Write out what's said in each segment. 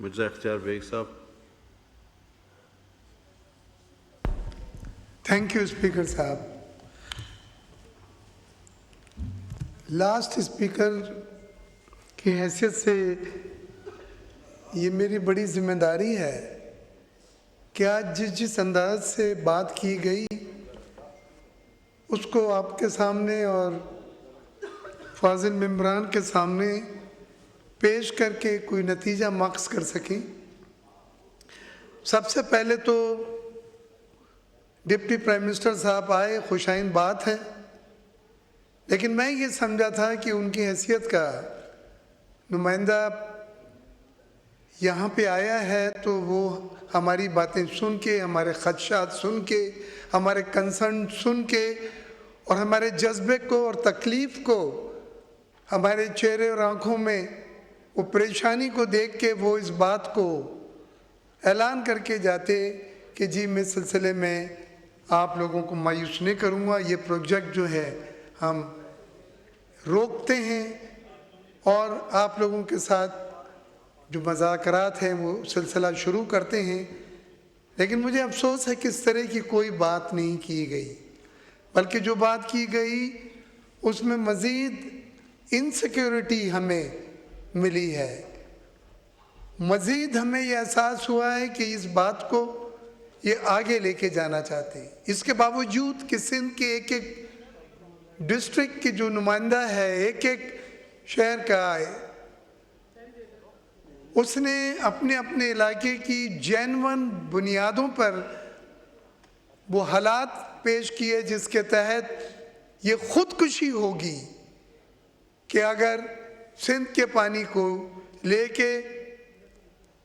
مرزا اختیار بیگ صاحب. Thank you speaker صاحب. لاسٹ اسپیکر کی حیثیت سے یہ میری بڑی ذمہ داری ہے کہ آج جس انداز سے بات کی گئی اس کو آپ کے سامنے اور فاضل ممبران کے سامنے پیش کر کے کوئی نتیجہ ماخذ کر سکیں. سب سے پہلے تو ڈپٹی پرائم منسٹر صاحب آئے، خوشائن بات ہے، لیکن میں یہ سمجھا تھا کہ ان کی حیثیت کا نمائندہ یہاں پہ آیا ہے تو وہ ہماری باتیں سن کے، ہمارے خدشات سن کے، ہمارے کنسرن سن کے اور ہمارے جذبے کو اور تکلیف کو، ہمارے چہرے اور آنکھوں میں وہ پریشانی کو دیکھ کے وہ اس بات کو اعلان کر کے جاتے کہ جی میں سلسلے میں آپ لوگوں کو مایوس نہیں کروں گا، یہ پروجیکٹ جو ہے ہم روکتے ہیں اور آپ لوگوں کے ساتھ جو مذاکرات ہیں وہ سلسلہ شروع کرتے ہیں. لیکن مجھے افسوس ہے کہ اس طرح کی کوئی بات نہیں کی گئی، بلکہ جو بات کی گئی اس میں مزید انسیکیورٹی ہمیں ملی ہے. مزید ہمیں یہ احساس ہوا ہے کہ اس بات کو یہ آگے لے کے جانا چاہتے ہیں. اس کے باوجود کہ سندھ کے ایک ایک ڈسٹرکٹ کے جو نمائندہ ہے، ایک ایک شہر کا ہے، اس نے اپنے اپنے علاقے کی جینون بنیادوں پر وہ حالات پیش کیے جس کے تحت یہ خودکشی ہوگی کہ اگر سندھ کے پانی کو لے کے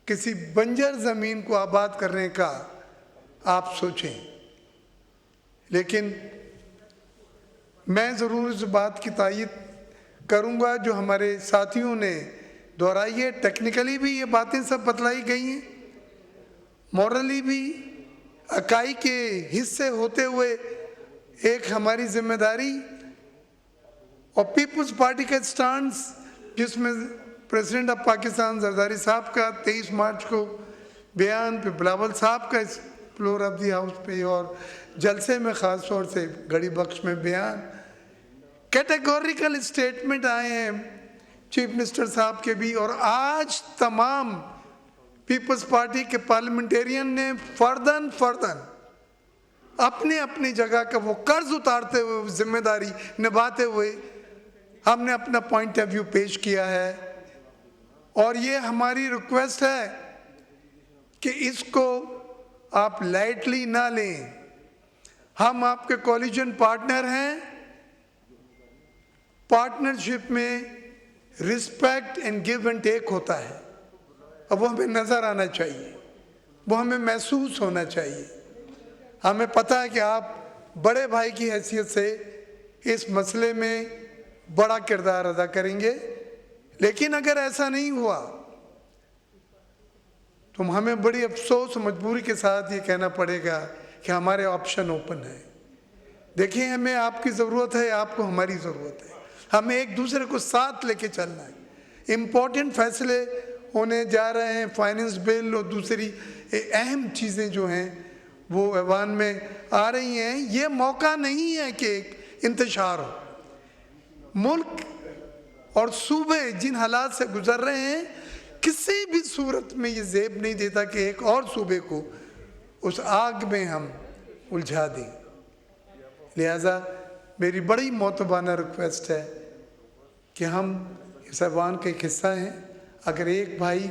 کسی بنجر زمین کو آباد کرنے کا آپ سوچیں. لیکن میں ضرور اس بات کی تائید کروں گا جو ہمارے ساتھیوں نے دہرائی ہے. ٹیکنیکلی بھی یہ باتیں سب بتلائی گئی ہیں، مورلی بھی اکائی کے حصے ہوتے ہوئے ایک ہماری ذمہ داری اور پیپلز پارٹی کا سٹانس جس میں پریزیڈنٹ آف پاکستان زرداری صاحب کا 23 مارچ کو بیان، پہ بلاول صاحب کا اس فلور آف دی ہاؤس پہ اور جلسے میں خاص طور سے گھڑی بخش میں بیان، کیٹیگوریکل اسٹیٹمنٹ آئے ہیں چیف منسٹر صاحب کے بھی، اور آج تمام پیپلز پارٹی کے پارلیمنٹیرین نے فرداً اپنے اپنی جگہ کا وہ قرض اتارتے ہوئے، ذمہ داری نبھاتے ہوئے ہم نے اپنا پوائنٹ آف ویو پیش کیا ہے. اور یہ ہماری ریکویسٹ ہے کہ اس کو آپ لائٹلی نہ لیں. ہم آپ کے کولیجن پارٹنر ہیں. پارٹنرشپ میں respect and give and take ہوتا ہے، اب وہ ہمیں نظر آنا چاہیے، وہ ہمیں محسوس ہونا چاہیے. ہمیں پتہ ہے کہ آپ بڑے بھائی کی حیثیت سے اس مسئلے میں بڑا کردار ادا کریں گے، لیکن اگر ایسا نہیں ہوا تو ہمیں بڑی افسوس و مجبوری کے ساتھ یہ کہنا پڑے گا کہ ہمارے آپشن اوپن ہیں. دیکھیں، ہمیں آپ کی ضرورت ہے، آپ کو ہماری ضرورت ہے. ہمیں ایک دوسرے کو ساتھ لے کے چلنا ہے. امپورٹنٹ فیصلے ہونے جا رہے ہیں، فائننس بل اور دوسری اہم چیزیں جو ہیں وہ ایوان میں آ رہی ہیں. یہ موقع نہیں ہے کہ ایک انتشار ہو. ملک اور صوبے جن حالات سے گزر رہے ہیں، کسی بھی صورت میں یہ زیب نہیں دیتا کہ ایک اور صوبے کو اس آگ میں ہم الجھا دیں. لہذا میری بڑی معتبانہ ریکویسٹ ہے کہ ہم اس ایوان کا ایک حصہ ہیں. اگر ایک بھائی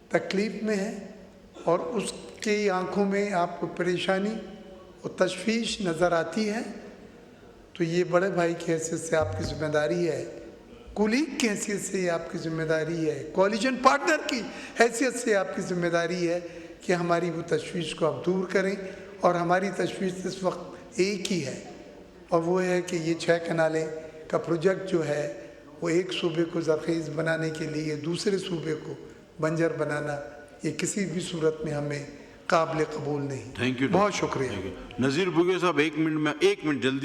تکلیف میں ہے اور اس کی آنکھوں میں آپ کو پریشانی اور تشویش نظر آتی ہے تو یہ بڑے بھائی کی حیثیت سے آپ کی ذمہ داری ہے، کولیگ کی حیثیت سے یہ آپ کی ذمہ داری ہے، کولیجن پارٹنر کی حیثیت سے آپ کی ذمہ داری ہے کہ ہماری وہ تشویش کو آپ دور کریں. اور ہماری تشویش اس وقت ایک ہی ہے، اور وہ ہے کہ یہ 6 کنالیں کا پروجیکٹ جو ہے وہ ایک صوبے کو زرخیز بنانے کے لیے دوسرے صوبے کو بنجر بنانا، یہ کسی بھی صورت میں ہمیں قابل قبول نہیں. Thank you. بہت شکریہ. نذیر بوگے صاحب 1 منٹ میں 1 منٹ جلدی